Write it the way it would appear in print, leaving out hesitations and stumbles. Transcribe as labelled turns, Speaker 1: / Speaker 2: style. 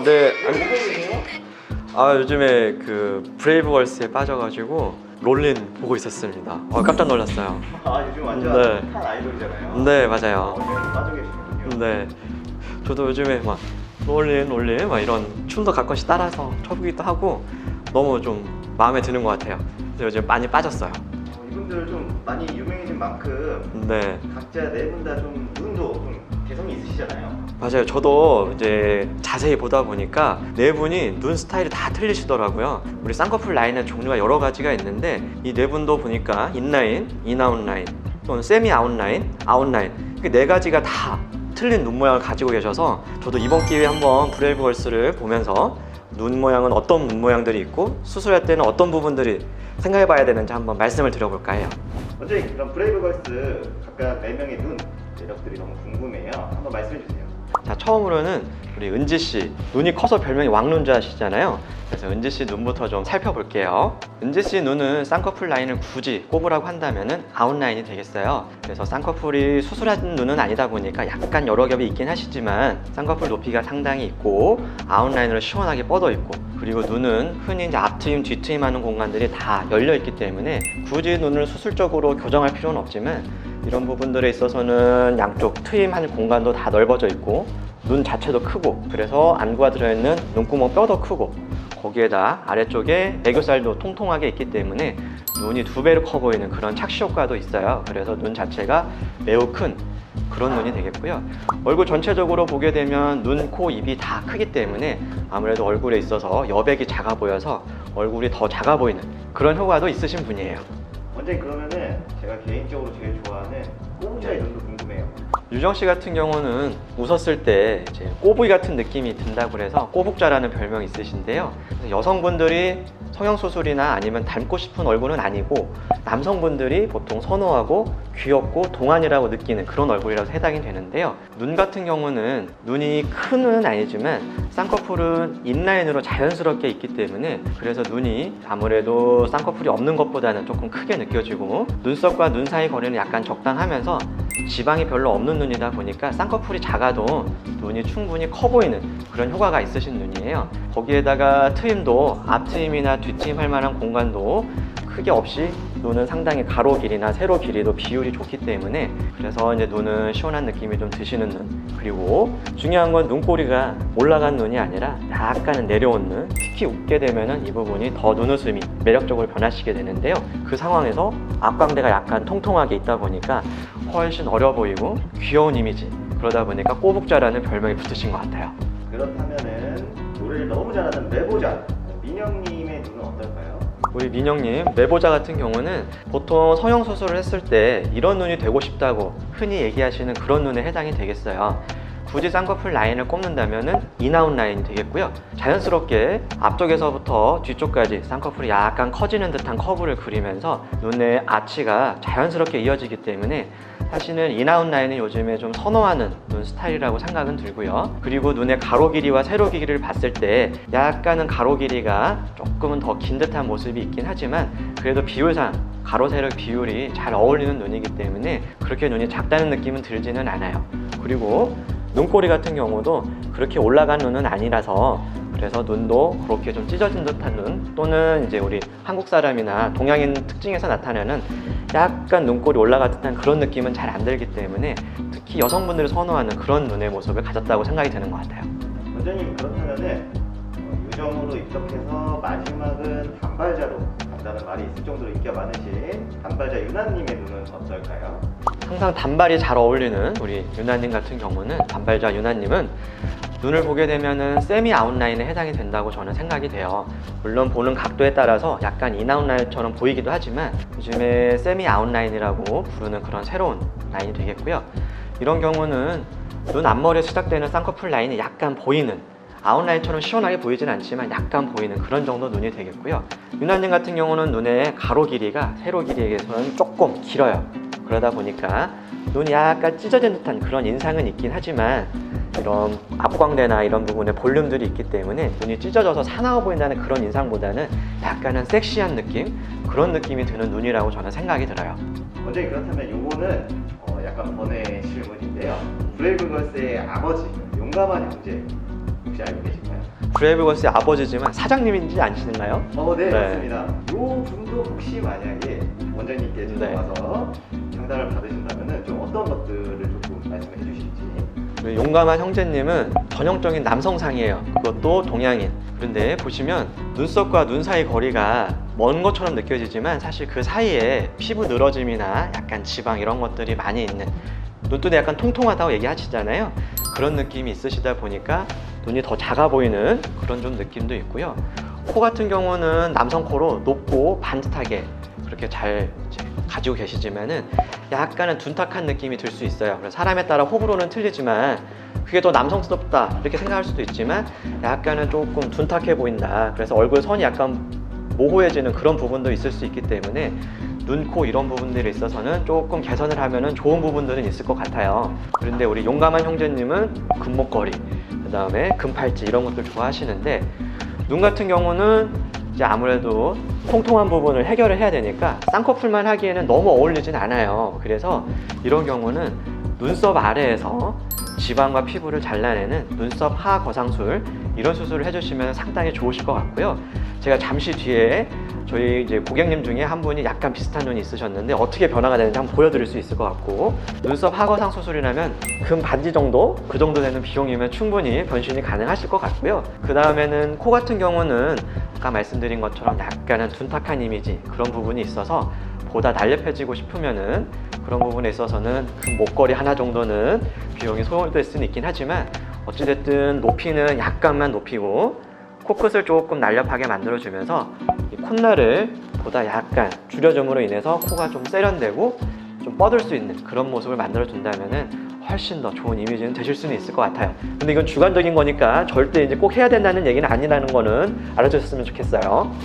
Speaker 1: 네.
Speaker 2: 뭐예요?
Speaker 1: 요즘에 그 브레이브걸스에 빠져가지고 롤린 보고 있었습니다. 깜짝 놀랐어요.
Speaker 2: 요즘 완전
Speaker 1: 네.
Speaker 2: 한 아이돌이잖아요.
Speaker 1: 네, 맞아요.
Speaker 2: 여기 빠져 계시는군요.
Speaker 1: 네. 저도 요즘에 막 롤린 막 이런 춤도 가끔씩 따라서 춰보기도 하고 너무 좀 마음에 드는 것 같아요. 그래서 요즘 많이 빠졌어요.
Speaker 2: 이분들 좀 많이 유명해진 만큼
Speaker 1: 네.
Speaker 2: 각자 네 분 다 좀 눈도 좀 개성이 있으시잖아요.
Speaker 1: 맞아요. 저도 이제 자세히 보다 보니까 네 분이 눈 스타일이 다 틀리시더라고요. 우리 쌍꺼풀 라인은 종류가 여러 가지가 있는데 이 네 분도 보니까 인라인, 인아웃라인, 또는 세미 아웃라인, 아웃라인 이렇게 네 가지가 다 틀린 눈 모양을 가지고 계셔서 저도 이번 기회에 한번 브레이브걸스를 보면서 눈 모양은 어떤 눈 모양들이 있고 수술할 때는 어떤 부분들이 생각해 봐야 되는지 한번 말씀을 드려볼까 해요.
Speaker 2: 먼저 그럼 브레이브걸스 각각 4명의 눈 매력들이 너무 궁금해요. 한번 말씀해 주세요.
Speaker 1: 자, 처음으로는 우리 은지 씨 눈이 커서 별명이 왕눈주 하시잖아요. 그래서 은지 씨 눈부터 좀 살펴볼게요. 은지 씨 눈은 쌍꺼풀 라인을 굳이 꼽으라고 한다면은 아웃라인이 되겠어요. 그래서 쌍꺼풀이 수술한 눈은 아니다 보니까 약간 여러 겹이 있긴 하시지만 쌍꺼풀 높이가 상당히 있고 아웃라인으로 시원하게 뻗어 있고 그리고 눈은 흔히 이제 앞트임, 뒤트임 하는 공간들이 다 열려 있기 때문에 굳이 눈을 수술적으로 교정할 필요는 없지만 이런 부분들에 있어서는 양쪽 트임한 공간도 다 넓어져 있고 눈 자체도 크고 그래서 안구가 들어있는 눈구멍 뼈도 크고 거기에다 아래쪽에 애교살도 통통하게 있기 때문에 눈이 2배로 커 보이는 그런 착시 효과도 있어요. 그래서 눈 자체가 매우 큰 그런 눈이 되겠고요. 얼굴 전체적으로 보게 되면 눈, 코, 입이 다 크기 때문에 아무래도 얼굴에 있어서 여백이 작아 보여서 얼굴이 더 작아 보이는 그런 효과도 있으신 분이에요.
Speaker 2: 원장님 그러면은 제가 개인적으로 제일 좋아하는 꼬부자의 눈도 궁금해요.
Speaker 1: 유정 씨 같은 경우는 웃었을 때 이제 꼬부기 같은 느낌이 든다고 그래서 꼬북자라는 별명이 있으신데요. 그래서 여성분들이 성형수술이나 아니면 닮고 싶은 얼굴은 아니고 남성분들이 보통 선호하고 귀엽고 동안이라고 느끼는 그런 얼굴이라서 해당이 되는데요. 눈 같은 경우는 눈이 큰 눈은 아니지만 쌍꺼풀은 인라인으로 자연스럽게 있기 때문에 그래서 눈이 아무래도 쌍꺼풀이 없는 것보다는 조금 크게 느껴지고 눈썹과 눈 사이 거리는 약간 적당하면서 지방이 별로 없는 눈이다 보니까 쌍꺼풀이 작아도 눈이 충분히 커 보이는 그런 효과가 있으신 눈이에요. 거기에다가 트임도 앞트임이나 뒤트임 할 만한 공간도 크게 없이 눈은 상당히 가로 길이나 세로 길이도 비율이 좋기 때문에 그래서 이제 눈은 시원한 느낌이 좀 드시는 눈. 그리고 중요한 건 눈꼬리가 올라간 눈이 아니라 약간은 내려온 눈. 특히 웃게 되면은 이 부분이 더 눈웃음이 매력적으로 변하시게 되는데요. 그 상황에서 앞광대가 약간 통통하게 있다 보니까 훨씬 어려 보이고 귀여운 이미지. 그러다 보니까 꼬북자라는 별명이 붙으신 것 같아요.
Speaker 2: 그렇다면은 노래를 너무 잘하는 매보자 민영님의 눈은 어떨까요?
Speaker 1: 우리 민영님 매보자 같은 경우는 보통 성형수술을 했을 때 이런 눈이 되고 싶다고 흔히 얘기하시는 그런 눈에 해당이 되겠어요. 굳이 쌍꺼풀 라인을 꼽는다면은 인아웃 라인이 되겠고요. 자연스럽게 앞쪽에서부터 뒤쪽까지 쌍꺼풀이 약간 커지는 듯한 커브를 그리면서 눈의 아치가 자연스럽게 이어지기 때문에 사실은 인아웃 라인은 요즘에 좀 선호하는 눈 스타일이라고 생각은 들고요. 그리고 눈의 가로 길이와 세로 길이를 봤을 때 약간은 가로 길이가 조금은 더 긴 듯한 모습이 있긴 하지만 그래도 비율상 가로 세로 비율이 잘 어울리는 눈이기 때문에 그렇게 눈이 작다는 느낌은 들지는 않아요. 그리고 눈꼬리 같은 경우도 그렇게 올라간 눈은 아니라서 그래서 눈도 그렇게 좀 찢어진 듯한 눈 또는 이제 우리 한국 사람이나 동양인 특징에서 나타나는 약간 눈꼬리 올라가 듯한 그런 느낌은 잘 안 들기 때문에 특히 여성분들이 선호하는 그런 눈의 모습을 가졌다고 생각이 드는 것 같아요.
Speaker 2: 원장님 그렇다면은 유정으로 입덕해서 마지막은 단발자로 간다는 말이 있을 정도로 인기가 많으신 단발자 유나님의 눈은 어떨까요?
Speaker 1: 항상 단발이 잘 어울리는 우리 유나님 같은 경우는 단발자 유나님은 눈을 보게 되면은 세미 아웃라인에 해당이 된다고 저는 생각이 돼요. 물론 보는 각도에 따라서 약간 인아웃라인처럼 보이기도 하지만 요즘에 세미 아웃라인이라고 부르는 그런 새로운 라인이 되겠고요. 이런 경우는 눈 앞머리에 시작되는 쌍꺼풀 라인이 약간 보이는 아웃라인처럼 시원하게 보이진 않지만 약간 보이는 그런 정도 눈이 되겠고요. 유나님 같은 경우는 눈의 가로 길이가 세로 길이에 비해서는 조금 길어요. 그러다 보니까 눈이 약간 찢어진 듯한 그런 인상은 있긴 하지만 이런 앞광대나 이런 부분에 볼륨들이 있기 때문에 눈이 찢어져서 사나워 보인다는 그런 인상보다는 약간은 섹시한 느낌? 그런 느낌이 드는 눈이라고 저는 생각이 들어요.
Speaker 2: 원장님 그렇다면 요거는 약간 번외 질문인데요. 브레이브걸스의 아버지 용감한 형제 혹시 알고 계신가요?
Speaker 1: 브레이브걸스의 아버지지만 사장님인지 아시는가요?
Speaker 2: 네,
Speaker 1: 네.
Speaker 2: 맞습니다. 요 분도 혹시 만약에 원장님께
Speaker 1: 네.
Speaker 2: 와서 상담을 받으신다면 좀 어떤 것들을 조금 말씀해 주실지.
Speaker 1: 우리 용감한 형제님은 전형적인 남성상이에요. 그것도 동양인. 그런데 보시면 눈썹과 눈 사이 거리가 먼 것처럼 느껴지지만 사실 그 사이에 피부 늘어짐이나 약간 지방 이런 것들이 많이 있는, 눈두대 약간 통통하다고 얘기하시잖아요. 그런 느낌이 있으시다 보니까 눈이 더 작아 보이는 그런 좀 느낌도 있고요. 코 같은 경우는 남성 코로 높고 반듯하게 그렇게 잘 이제 가지고 계시지만은 약간은 둔탁한 느낌이 들 수 있어요. 그래서 사람에 따라 호불호는 틀리지만 그게 더 남성스럽다 이렇게 생각할 수도 있지만 약간은 조금 둔탁해 보인다. 그래서 얼굴 선이 약간 모호해지는 그런 부분도 있을 수 있기 때문에 눈, 코 이런 부분들에 있어서는 조금 개선을 하면은 좋은 부분들은 있을 것 같아요. 그런데 우리 용감한 형제님은 금목걸이, 그 다음에 금팔찌 이런 것들 좋아하시는데 눈 같은 경우는 이제 아무래도 통통한 부분을 해결을 해야 되니까 쌍꺼풀만 하기에는 너무 어울리진 않아요. 그래서 이런 경우는 눈썹 아래에서 지방과 피부를 잘라내는 눈썹 하하 거상술 이런 수술을 해주시면 상당히 좋으실 것 같고요. 제가 잠시 뒤에 저희 이제 고객님 중에 한 분이 약간 비슷한 눈이 있으셨는데 어떻게 변화가 되는지 한번 보여드릴 수 있을 것 같고, 눈썹 하거상 수술이라면 금 반지 정도 그 정도 되는 비용이면 충분히 변신이 가능하실 것 같고요. 그 다음에는 코 같은 경우는 아까 말씀드린 것처럼 약간은 둔탁한 이미지 그런 부분이 있어서 보다 날렵해지고 싶으면은 그런 부분에 있어서는 금 목걸이 하나 정도는 비용이 소요될 수는 있긴 하지만 어찌됐든 높이는 약간만 높이고 코끝을 조금 날렵하게 만들어주면서 이 콧날을 보다 약간 줄여줌으로 인해서 코가 좀 세련되고 좀 뻗을 수 있는 그런 모습을 만들어준다면은 훨씬 더 좋은 이미지는 되실 수는 있을 것 같아요. 근데 이건 주관적인 거니까 절대 이제 꼭 해야 된다는 얘기는 아니라는 거는 알아주셨으면 좋겠어요.